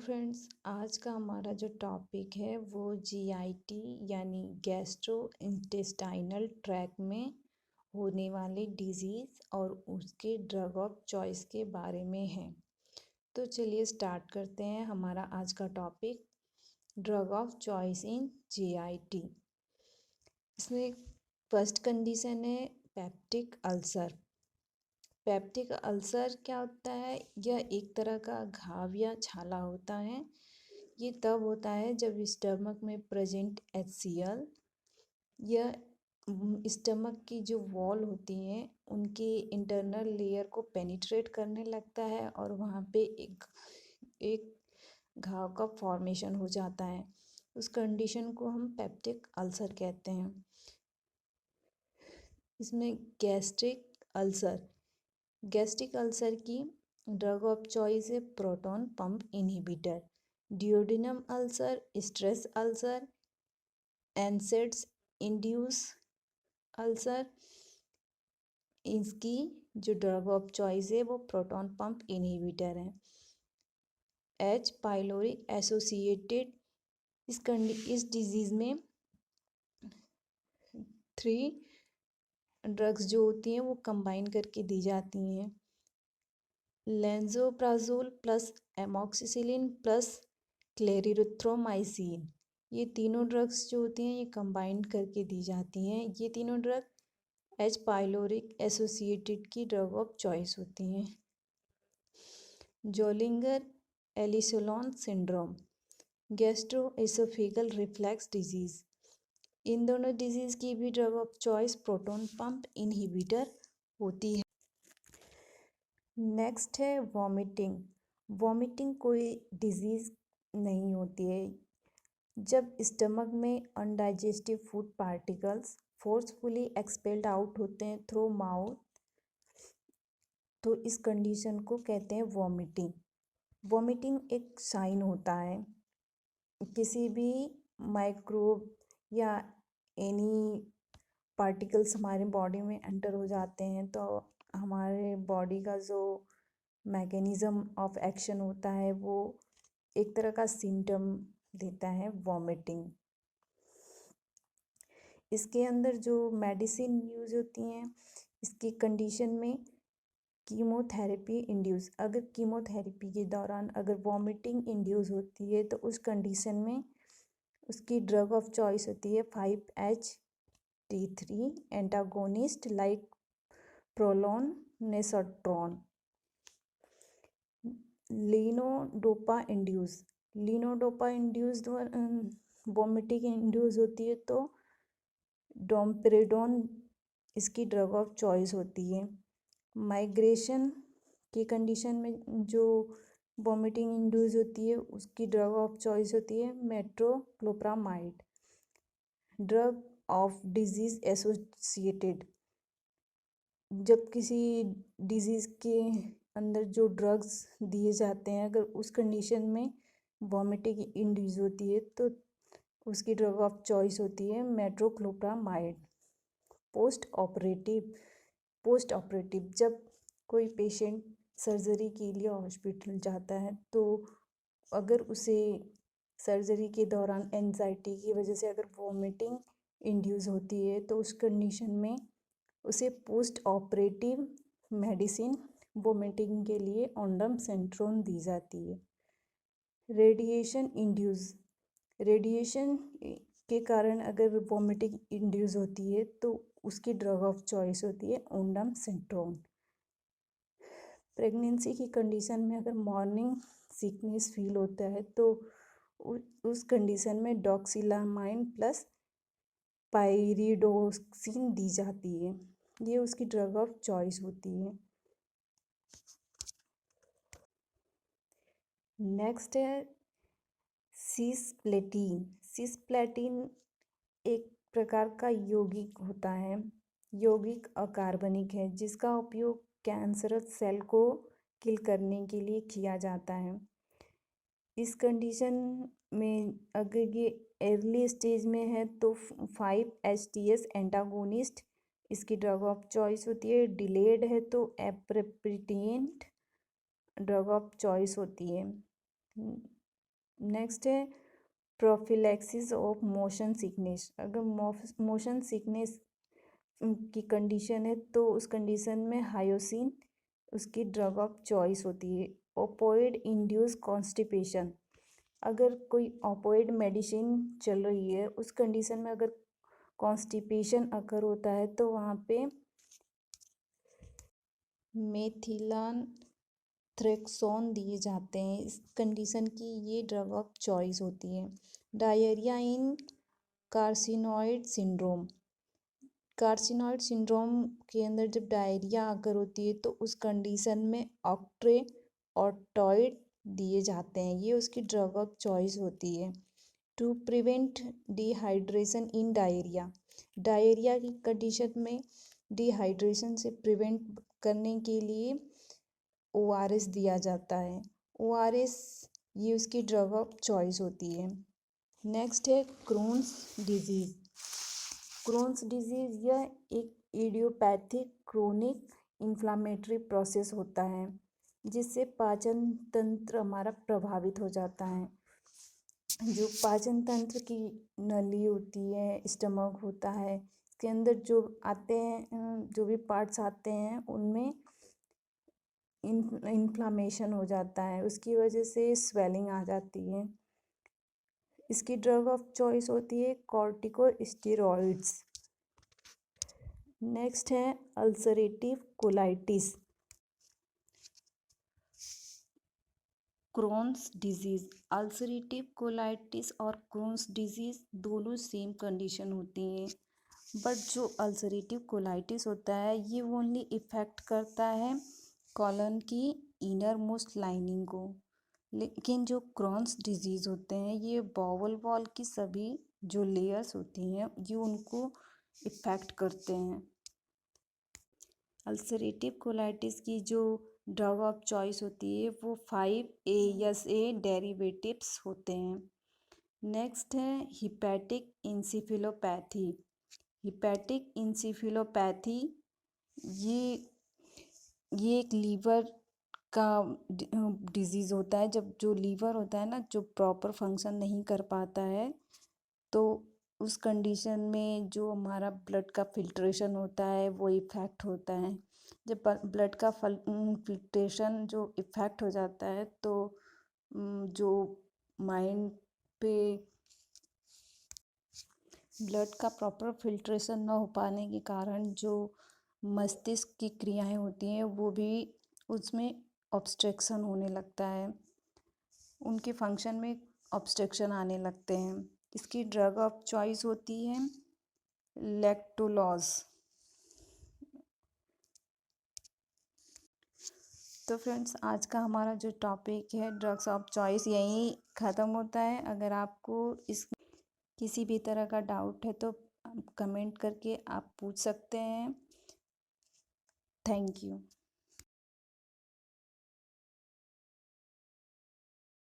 Friends, आज का हमारा जो टॉपिक है वो जीआईटी यानी गैस्ट्रो इंटेस्टाइनल ट्रैक में होने वाली डिजीज़ और उसके ड्रग ऑफ चॉइस के बारे में है। तो चलिए स्टार्ट करते हैं हमारा आज का topic, drug of choice in GIT. इसमें फर्स्ट कंडीशन है पेप्टिक अल्सर। पेप्टिक अल्सर क्या होता है? यह एक तरह का घाव या छाला होता है। ये तब होता है जब स्टमक में प्रेजेंट HCl या स्टमक की जो वॉल होती है उनकी इंटरनल लेयर को पेनिट्रेट करने लगता है और वहाँ पे एक एक घाव का फॉर्मेशन हो जाता है। उस कंडीशन को हम पेप्टिक अल्सर कहते हैं। इसमें गैस्ट्रिक अल्सर की ड्रग ऑफ चॉइस है proton pump inhibitor. Duodenum ulcer, stress ulcer, NSAIDs induce ulcer, इसकी जो ड्रग ऑफ चॉइस है वो प्रोटॉन पंप इनहिबिटर है। एच पाइलोरी एसोसिएटेड, इस डिजीज़ में 3 ड्रग्स जो होती हैं वो कंबाइन करके दी जाती हैं। लेंजोप्राजोल प्लस एमॉक्सिसिलिन प्लस क्लेरिथ्रोमाइसिन, ये तीनों ड्रग्स जो होती हैं ये कंबाइन करके दी जाती हैं। ये तीनों ड्रग एच पाइलोरिक एसोसिएटेड की ड्रग ऑफ चॉइस होती हैं। Zollinger Ellison syndrome, gastroesophageal reflux disease, इन दोनों डिजीज़ की भी drug of choice proton pump inhibitor होती है। नेक्स्ट है वॉमिटिंग। वॉमिटिंग कोई डिजीज़ नहीं होती है। जब स्टमक में undigestive food particles forcefully expelled out होते हैं थ्रू माउथ, तो इस कंडीशन को कहते हैं वॉमिटिंग। वॉमिटिंग एक साइन होता है किसी भी माइक्रोब या एनी पार्टिकल्स हमारे बॉडी में एंटर हो जाते हैं तो हमारे बॉडी का जो मैकेनिज़्म ऑफ एक्शन होता है वो एक तरह का सिम्टम देता है वॉमिटिंग। इसके अंदर जो मेडिसिन यूज़ होती हैं इसकी कंडीशन में कीमोथेरेपी इंड्यूस, अगर कीमोथेरेपी के दौरान अगर वॉमिटिंग इंड्यूस होती है तो उस कंडीशन में उसकी ड्रग ऑफ चॉइस होती है 5-HT3 एंटागोनिस्ट लाइक प्रोलोन नेसोट्रॉन। लीनोडोपा इंड्यूस वॉमिटिंग इंड्यूस होती है तो डोमपेरेडोन इसकी ड्रग ऑफ चॉइस होती है। माइग्रेशन की कंडीशन में जो वॉमिटिंग इंड्यूस होती है उसकी ड्रग ऑफ चॉइस होती है मेट्रोक्लोप्रामाइड। ड्रग ऑफ डिजीज़ एसोसिएटेड, जब किसी डिजीज़ के अंदर जो ड्रग्स दिए जाते हैं अगर उस कंडीशन में वॉमिटिंग इंड्यूस होती है तो उसकी ड्रग ऑफ चॉइस होती है मेट्रोक्लोप्रामाइड। पोस्ट ऑपरेटिव जब कोई पेशेंट सर्जरी के लिए हॉस्पिटल जाता है तो अगर उसे सर्जरी के दौरान एंजाइटी की वजह से अगर वॉमिटिंग इंड्यूस होती है तो उस कंडीशन में उसे पोस्ट ऑपरेटिव मेडिसिन वॉमिटिंग के लिए ओंडामसेंट्रोन दी जाती है। रेडिएशन के कारण अगर वॉमिटिंग इंड्यूस होती है तो उसकी ड्रग ऑफ चॉइस होती है ओंडामसेंट्रोन। प्रेगनेंसी की कंडीशन में अगर मॉर्निंग सिकनेस फील होता है तो उस कंडीशन में डॉक्सिलामाइन प्लस पाइरिडोक्सिन दी जाती है। ये उसकी ड्रग ऑफ चॉइस होती है। नेक्स्ट है सिस्प्लेटिन एक प्रकार का यौगिक होता है, यौगिक अकार्बनिक है जिसका उपयोग कैंसरस सेल को किल करने के लिए किया जाता है। इस कंडीशन में अगर ये अर्ली स्टेज में है तो 5-HTS एंटागोनिस्ट इसकी ड्रग ऑफ चॉइस होती है। डिलेड है तो एप्रेपिटेंट ड्रग ऑफ चॉइस होती है। नेक्स्ट है प्रोफिलैक्सिस ऑफ मोशन सिकनेस। अगर मोशन सिकनेस की कंडीशन है तो उस कंडीशन में हायोसिन उसकी ड्रग ऑफ चॉइस होती है। ओपोइड इंड्यूस कॉन्स्टिपेशन, अगर कोई ओपोइड मेडिसिन चल रही है उस कंडीशन में अगर कॉन्स्टिपेशन अगर होता है तो वहाँ पे मेथिलान थ्रेक्सोन दिए जाते हैं। इस कंडीशन की ये ड्रग ऑफ चॉइस होती है। डायरिया इन कार्सिनॉइड सिंड्रोम, कार्सिनॉइड सिंड्रोम के अंदर जब डायरिया अगर होती है तो उस कंडीशन में ऑक्ट्रे ऑर्टॉइड दिए जाते हैं, ये उसकी ड्रग ऑफ चॉइस होती है। To prevent dehydration in diarrhoea, diarrhoea की कंडीशन में डिहाइड्रेशन से प्रिवेंट करने के लिए ORS दिया जाता है। ORS ये उसकी ड्रग ऑफ चॉइस होती है। नेक्स्ट है क्रोन्स डिजीज़। क्रोन्स डिजीज़ यह एक इडियोपैथिक क्रोनिक इन्फ्लामेटरी प्रोसेस होता है जिससे पाचन तंत्र हमारा प्रभावित हो जाता है। जो पाचन तंत्र की नली होती है, स्टमक होता है, इसके अंदर जो आते हैं जो भी पार्ट्स आते हैं उनमें इन्फ्लामेशन हो जाता है, उसकी वजह से स्वेलिंग आ जाती है। इसकी ड्रग ऑफ चॉइस होती है कॉर्टिकोस्टेरॉइड्स। नेक्स्ट है ulcerative colitis. Crohn's disease, ulcerative colitis और क्रोन्स डिजीज़ दोनों सेम कंडीशन होती हैं, बट जो अल्सरेटिव कोलाइटिस होता है ये ओनली इफ़ेक्ट करता है कॉलन की इनर मोस्ट लाइनिंग को, लेकिन जो क्रोन्स डिजीज़ होते हैं ये बाउल वॉल की सभी जो लेयर्स होती हैं ये उनको इफ़ेक्ट करते हैं। अल्सरेटिव कोलाइटिस की जो ड्रग ऑफ चॉइस होती है वो 5-ASA डेरिवेटिव्स होते हैं। नेक्स्ट है हिपैटिक इंसेफेलोपैथी। हिपैटिक इंसेफेलोपैथी ये एक लीवर का डिजीज़ होता है। जब जो लीवर होता है ना जो प्रॉपर फंक्शन नहीं कर पाता है तो उस कंडीशन में जो हमारा ब्लड का फिल्ट्रेशन होता है वो इफ़ेक्ट होता है। जब ब्लड का फिल्ट्रेशन जो इफ़ेक्ट हो जाता है तो जो माइंड पे ब्लड का प्रॉपर फिल्ट्रेशन ना हो पाने के कारण जो मस्तिष्क की क्रियाएं होती हैं वो भी उसमें ऑब्स्ट्रक्शन होने लगता है, उनके फंक्शन में ऑब्स्ट्रक्शन आने लगते हैं। इसकी ड्रग ऑफ चॉइस होती है लैक्टोलॉज। तो फ्रेंड्स आज का हमारा जो टॉपिक है ड्रग्स ऑफ चॉइस यहीं ख़त्म होता है। अगर आपको इस किसी भी तरह का डाउट है तो कमेंट करके आप पूछ सकते हैं। Thank you.